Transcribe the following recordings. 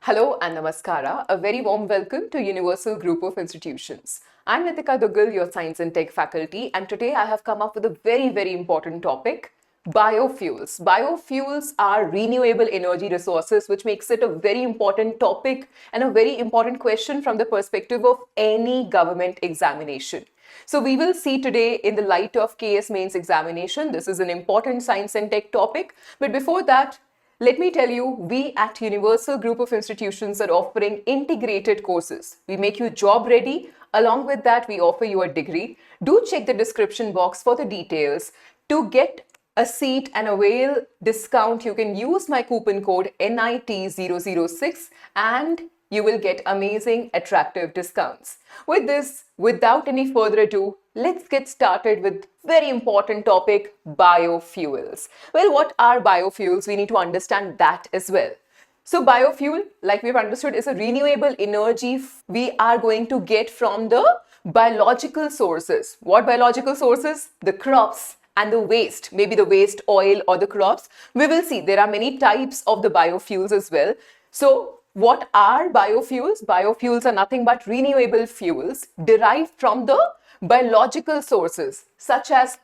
Hello and namaskara. A very warm welcome to Universal Group of Institutions. I'm Nitika Duggal, your Science and Tech faculty, and today I have come up with a very important topic, biofuels. Biofuels are renewable energy resources, which makes it a very important topic and a very important question from the perspective of any government examination. So we will see today in the light of KAS Mains examination. This is an important science and tech topic. But before that, let me tell you, we at Universal Group of Institutions are offering integrated courses. We make you job ready. Along with that, we offer you a degree. Do check the description box for the details. To get a seat and avail discount, you can use my coupon code NIT006 and you will get amazing, attractive discounts. With this, without any further ado, let's get started with very important topic, biofuels. Well, what are biofuels? We need to understand that as well. So biofuel, like we've understood, is a renewable energy we are going to get from the biological sources. What biological sources? The crops and the waste, maybe the waste oil or the crops. We will see there are many types of the biofuels as well. So what are biofuels? Biofuels are nothing but renewable fuels derived from the biological sources such as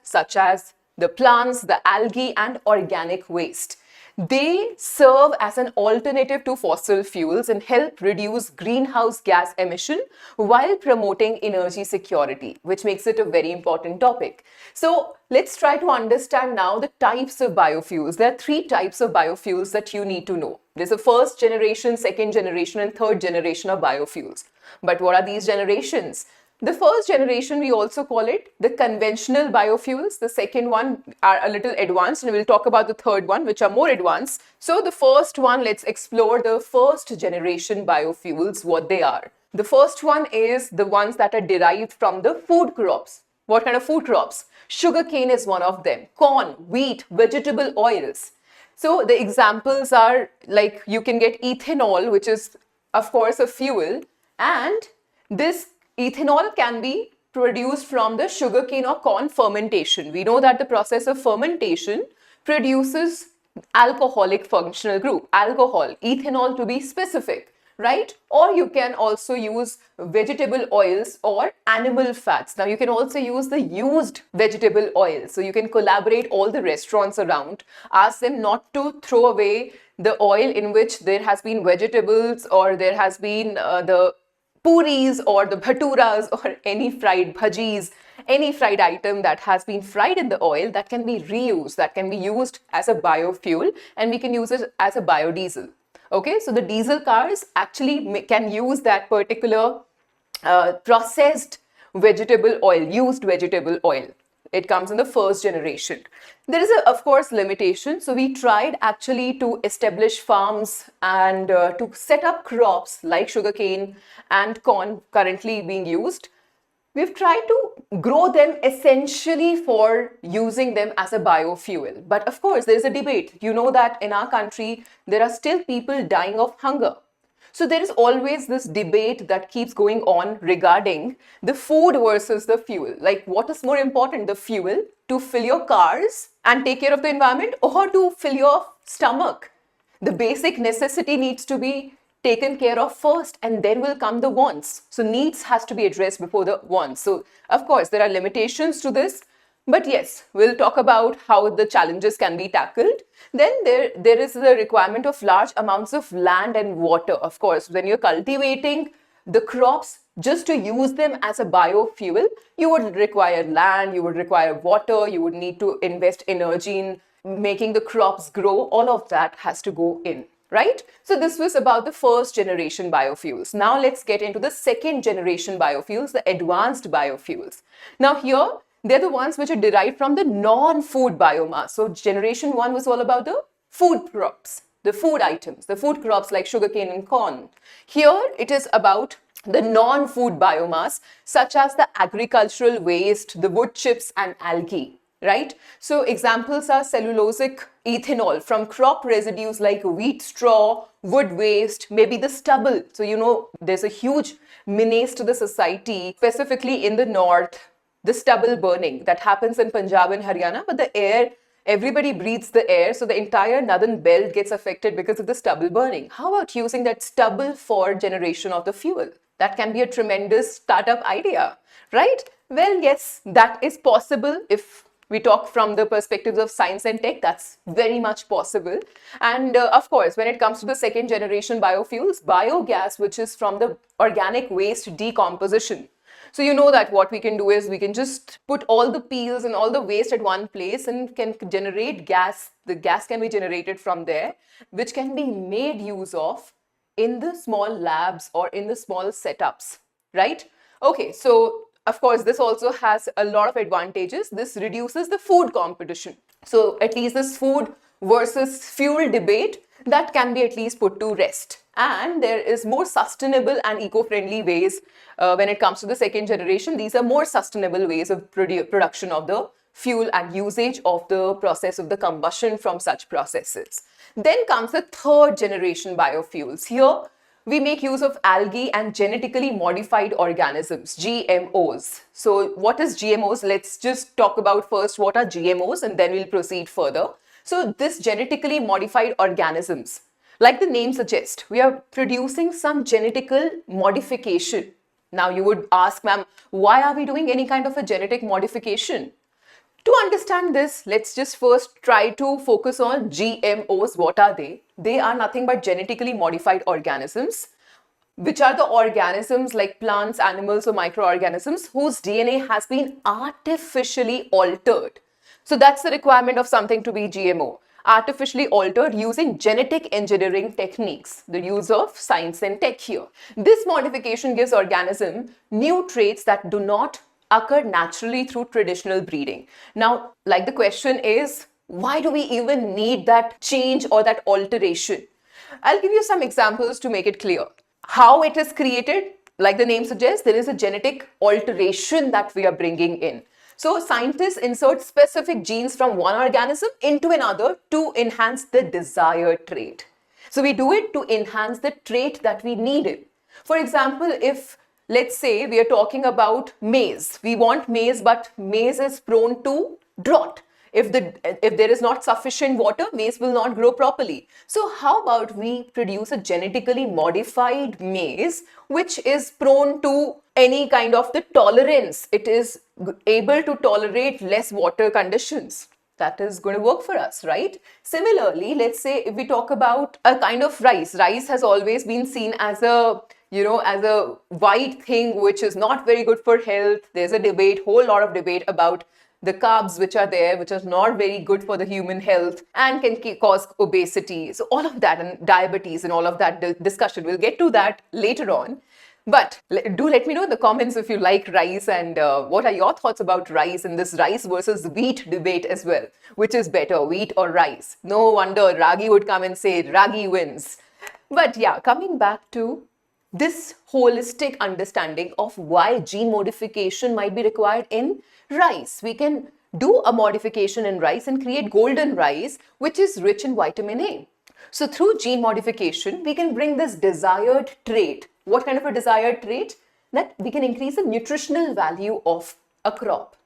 the plants, the algae and organic waste. They serve as an alternative to fossil fuels and help reduce greenhouse gas emission while promoting energy security, which makes it a very important topic. So let's try to understand now the types of biofuels. There are three types of biofuels that you need to know. There's a first generation, second generation and third generation of biofuels. But what are these generations? The first generation, we also call it the conventional biofuels. The second one are a little advanced and we'll talk about the third one, which are more advanced. So the first one, let's explore the first generation biofuels, what they are. The first one is the ones that are derived from the food crops. What kind of food crops? Sugarcane is one of them. Corn, wheat, vegetable oils. So the examples are like you can get ethanol, which is of course a fuel, and this ethanol can be produced from the sugarcane or corn fermentation. We know that the process of fermentation produces alcoholic functional group, alcohol, ethanol to be specific, right? Or you can also use vegetable oils or animal fats. Now you can also use the used vegetable oil. So you can collaborate all the restaurants around, ask them not to throw away the oil in which there has been vegetables or there has been the puris or the bhaturas or any fried bhajis, any fried item that has been fried in the oil that can be reused, that can be used as a biofuel and we can use it as a biodiesel. Okay, so the diesel cars actually can use that particular processed vegetable oil, used vegetable oil. It comes in the first generation. There is, of course, limitation. So we tried actually to establish farms and to set up crops like sugarcane and corn currently being used. We've tried to grow them essentially for using them as a biofuel. But of course, there is a debate. You know that in our country, there are still people dying of hunger. So there is always this debate that keeps going on regarding the food versus the fuel. Like what is more important, the fuel to fill your cars and take care of the environment or to fill your stomach? The basic necessity needs to be taken care of first and then will come the wants. So needs has to be addressed before the wants. So of course, there are limitations to this. But yes, we'll talk about how the challenges can be tackled. Then there is the requirement of large amounts of land and water. Of course, when you're cultivating the crops, just to use them as a biofuel, you would require land, you would require water, you would need to invest energy in making the crops grow. All of that has to go in, right? So this was about the first generation biofuels. Now let's get into the second generation biofuels, the advanced biofuels. Now here, they're the ones which are derived from the non-food biomass. So generation one was all about the food crops, the food items, the food crops like sugarcane and corn. Here it is about the non-food biomass such as the agricultural waste, the wood chips and algae, right? So examples are cellulosic ethanol from crop residues like wheat straw, wood waste, maybe the stubble. So you know there's a huge menace to the society, specifically in the north, the stubble burning that happens in Punjab and Haryana, but the air Everybody breathes the air, so the entire northern belt gets affected because of the stubble burning. How about using that stubble for generation of the fuel? That can be a tremendous startup idea, right? Well, yes, that is possible. If we talk from the perspectives of science and tech, that's very much possible. And of course, when it comes to the second generation biofuels, biogas, which is from the organic waste decomposition. So you know that what we can do is we can just put all the peels and all the waste at one place and can generate gas. The gas can be generated from there, which can be made use of in the small labs or in the small setups, right? Okay, so of course, this also has a lot of advantages. This reduces the food competition. So at least this food versus fuel debate, that can be at least put to rest. And there is more sustainable and eco-friendly ways when it comes to the second generation. These are more sustainable ways of production of the fuel and usage of the process of the combustion from such processes. Then comes the third generation biofuels. Here, we make use of algae and genetically modified organisms, GMOs. So what is GMOs? Let's just talk about first what are GMOs and then we'll proceed further. So this genetically modified organisms, like the name suggests, we are producing some genetical modification. Now you would ask, ma'am, why are we doing any kind of a genetic modification? To understand this, let's just first try to focus on GMOs. What are they? They are nothing but genetically modified organisms, which are the organisms like plants, animals, or microorganisms whose DNA has been artificially altered. So that's the requirement of something to be GMO. Artificially altered using genetic engineering techniques, the use of science and tech here. This modification gives organism new traits that do not occur naturally through traditional breeding. Now, like the question is, why do we even need that change or that alteration? I'll give you some examples to make it clear. How it is created, like the name suggests, there is a genetic alteration that we are bringing in. So scientists insert specific genes from one organism into another to enhance the desired trait. So we do it to enhance the trait that we needed. For example, if let's say we are talking about maize. We want maize, but maize is prone to drought. If there is not sufficient water, maize will not grow properly. So how about we produce a genetically modified maize, which is prone to any kind of the tolerance. It is able to tolerate less water conditions. That is going to work for us, right? Similarly, let's say if we talk about a kind of rice. Rice has always been seen as a as a white thing which is not very good for health. There's a debate, whole lot of debate about the carbs which are there, which are not very good for the human health and can cause obesity. So all of that and diabetes and all of that discussion, we'll get to that later on. But do let me know in the comments if you like rice and what are your thoughts about rice and this rice versus wheat debate as well. Which is better, wheat or rice? No wonder Ragi would come and say Ragi wins. But yeah, coming back to this holistic understanding of why gene modification might be required in rice. We can do a modification in rice and create golden rice, which is rich in vitamin A. So through gene modification, we can bring this desired trait. What kind of a desired trait? That we can increase the nutritional value of a crop.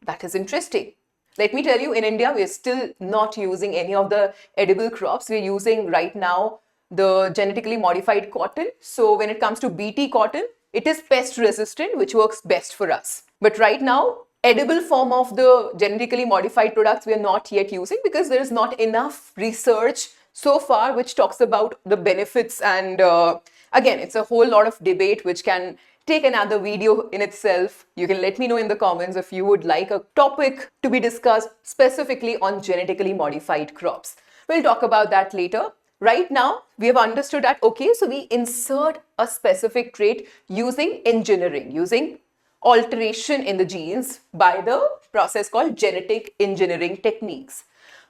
That is interesting. Let me tell you, in India, we are still not using any of the edible crops. We are using right now the genetically modified cotton. So when it comes to BT cotton, it is pest resistant, which works best for us. But right now, edible form of the genetically modified products we are not yet using because there is not enough research so far which talks about the benefits. And again, it's a whole lot of debate which can take another video in itself. You can let me know in the comments if you would like a topic to be discussed specifically on genetically modified crops. We'll talk about that later. Right now, we have understood that, okay, so we insert a specific trait using engineering, using alteration in the genes by the process called genetic engineering techniques.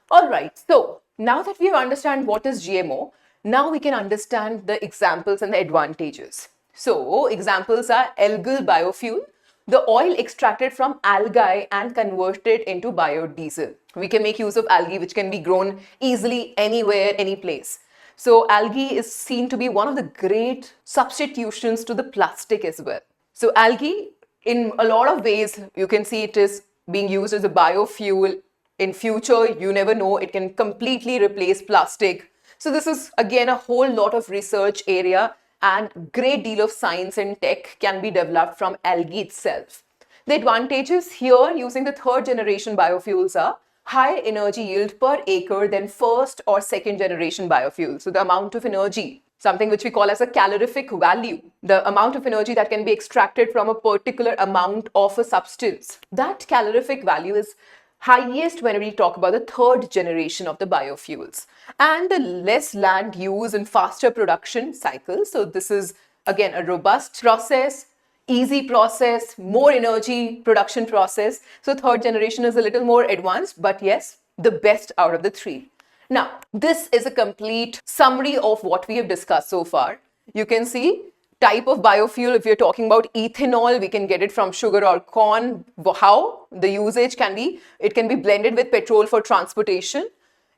All right, so now that we have understand what is GMO, now we can understand the examples and the advantages. So examples are algal biofuel, the oil extracted from algae and converted into biodiesel. We can make use of algae which can be grown easily anywhere, any place. So algae is seen to be one of the great substitutions to the plastic as well. So algae, in a lot of ways, you can see it is being used as a biofuel In future, you never know, it can completely replace plastic. So this is again a whole lot of research area, and great deal of science and tech can be developed from algae itself. The advantages here using the third generation biofuels are higher energy yield per acre than first or second generation biofuels. So the amount of energy, something which we call as a calorific value, the amount of energy that can be extracted from a particular amount of a substance, that calorific value is highest when we talk about the third generation of the biofuels, and the less land use and faster production cycle. So this is again a robust process, easy process, more energy production process. So third generation is a little more advanced, but yes, the best out of the three. Now, this is a complete summary of what we have discussed so far. You can see type of biofuel. If you're talking about ethanol, we can get it from sugar or corn. How? The usage can be, it can be blended with petrol for transportation.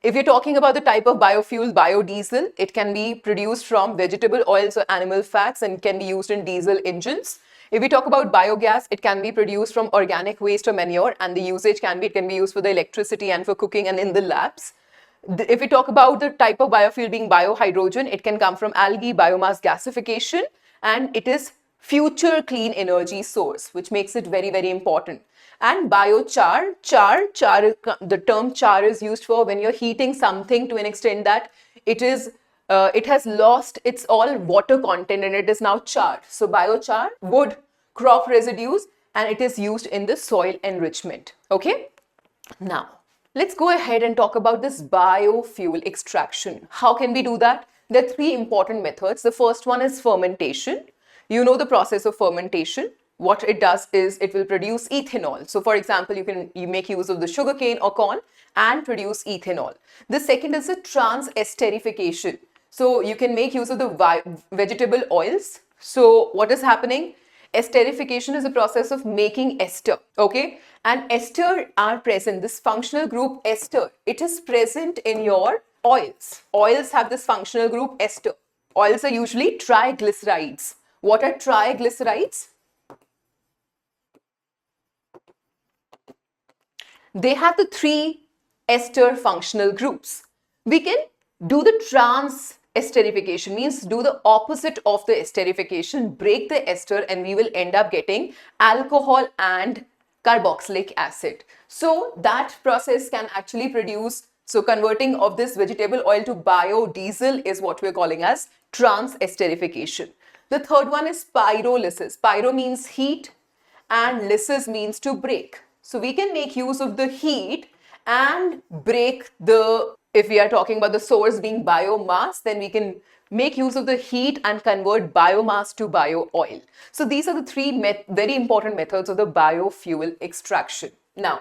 If you're talking about the type of biofuel, biodiesel, it can be produced from vegetable oils or animal fats and can be used in diesel engines. If we talk about biogas, it can be produced from organic waste or manure, and the usage can be, it can be used for the electricity and for cooking and in the labs. If we talk about the type of biofuel being biohydrogen, it can come from algae, biomass gasification, and it is future clean energy source, which makes it very, very important. And biochar, the term char is used for when you're heating something to an extent that it has lost its all water content and it is now charred. So biochar, wood, crop residues, and it is used in the soil enrichment. Okay. Now, let's go ahead and talk about this biofuel extraction. How can we do that? There are three important methods. The first one is fermentation. You know the process of fermentation. What it does is it will produce ethanol. So for example, you make use of the sugarcane or corn and produce ethanol. The second is the trans-esterification. So you can make use of the vegetable oils. So what is happening? Esterification is a process of making ester, okay? And ester are present, this functional group ester, it is present in your oils. Oils have this functional group ester. Oils are usually triglycerides. What are triglycerides? They have the three ester functional groups. We can do the trans-esterification, means do the opposite of the esterification, break the ester, and we will end up getting alcohol and carboxylic acid. So that process can actually produce, so converting of this vegetable oil to biodiesel is what we're calling as trans-esterification. The third one is pyrolysis. Pyro means heat and lysis means to break. So we can make use of the heat and break the, if we are talking about the source being biomass, then we can make use of the heat and convert biomass to bio oil. So these are the three very important methods of the biofuel extraction. Now,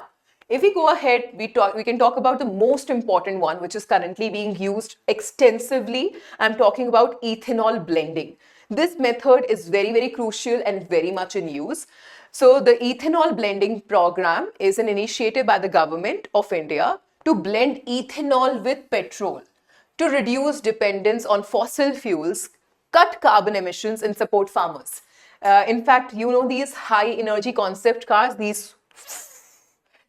if we go ahead, we can talk about the most important one, which is currently being used extensively. I'm talking about ethanol blending. This method is very, very crucial and very much in use. So the Ethanol Blending Program is an initiative by the government of India to blend ethanol with petrol to reduce dependence on fossil fuels, cut carbon emissions, and support farmers. In fact, you know these high energy concept cars,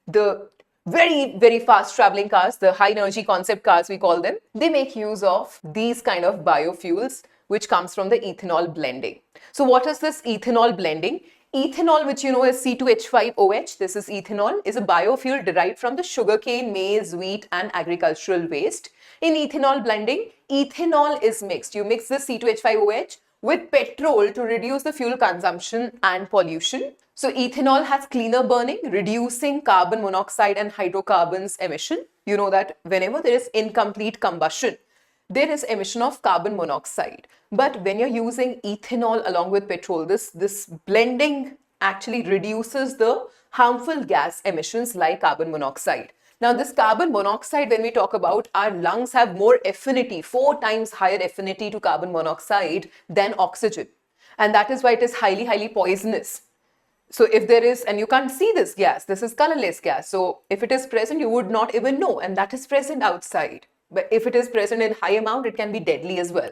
the very, very fast traveling cars, the high energy concept cars we call them, they make use of these kind of biofuels which comes from the ethanol blending. So what is this ethanol blending? Ethanol, which you know is C2H5OH, this is ethanol, is a biofuel derived from the sugarcane, maize, wheat and agricultural waste. In ethanol blending, ethanol is mixed. You mix the C2H5OH with petrol to reduce the fuel consumption and pollution. So ethanol has cleaner burning, reducing carbon monoxide and hydrocarbons emission. You know that whenever there is incomplete combustion, there is emission of carbon monoxide. But when you're using ethanol along with petrol, this blending actually reduces the harmful gas emissions like carbon monoxide. Now this carbon monoxide, when we talk about, our lungs have more affinity, 4 times higher affinity to carbon monoxide than oxygen. And that is why it is highly, highly poisonous. So if there is, and you can't see this gas, this is colorless gas. So if it is present, you would not even know, and that is present outside. But if it is present in high amount, it can be deadly as well.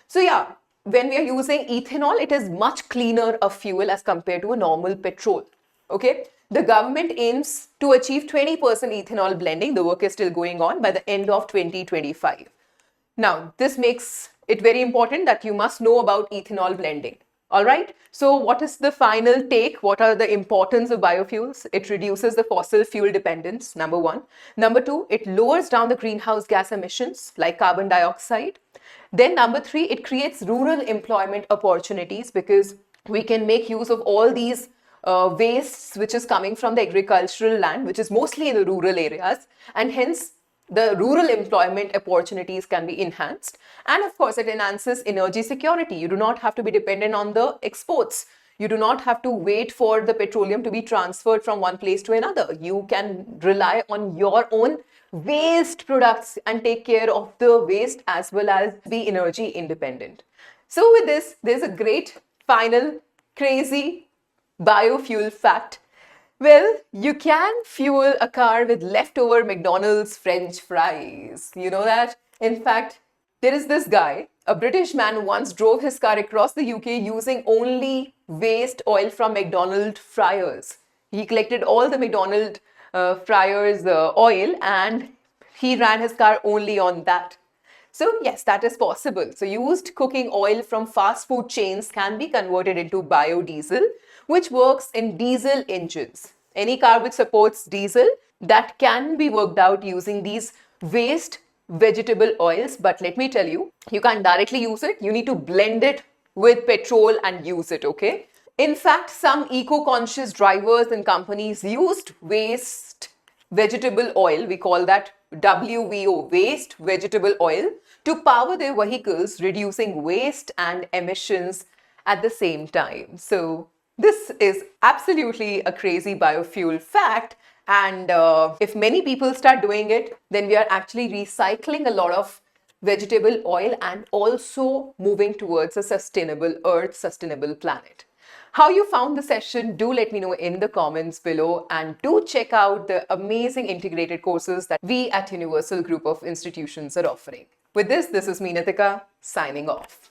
So yeah, when we are using ethanol, it is much cleaner a fuel as compared to a normal petrol. Okay, the government aims to achieve 20% ethanol blending. The work is still going on by the end of 2025. Now, this makes it very important that you must know about ethanol blending. All right. So what is the final take? What are the importance of biofuels? It reduces the fossil fuel dependence, number one. Number two, it lowers down the greenhouse gas emissions like carbon dioxide. Then number three, it creates rural employment opportunities because we can make use of all these wastes which is coming from the agricultural land, which is mostly in the rural areas, and hence the rural employment opportunities can be enhanced. And of course, it enhances energy security. You do not have to be dependent on the exports. You do not have to wait for the petroleum to be transferred from one place to another. You can rely on your own waste products and take care of the waste as well as be energy independent. So with this, there's a great final crazy biofuel fact. Well, you can fuel a car with leftover McDonald's French fries. You know that? In fact, there is this guy, a British man, who once drove his car across the UK using only waste oil from McDonald's fryers. He collected all the McDonald's fryers oil and he ran his car only on that. So yes, that is possible. So used cooking oil from fast food chains can be converted into biodiesel, which works in diesel engines. Any car which supports diesel, that can be worked out using these waste vegetable oils. But let me tell you, you can't directly use it. You need to blend it with petrol and use it, okay? In fact, some eco-conscious drivers and companies used waste vegetable oil, we call that WVO, waste vegetable oil, to power their vehicles, reducing waste and emissions at the same time. So this is absolutely a crazy biofuel fact. And if many people start doing it, then we are actually recycling a lot of vegetable oil and also moving towards a sustainable earth, sustainable planet. How you found the session, do let me know in the comments below, and do check out the amazing integrated courses that we at Universal Group of Institutions are offering. With this is me, Nitika, signing off.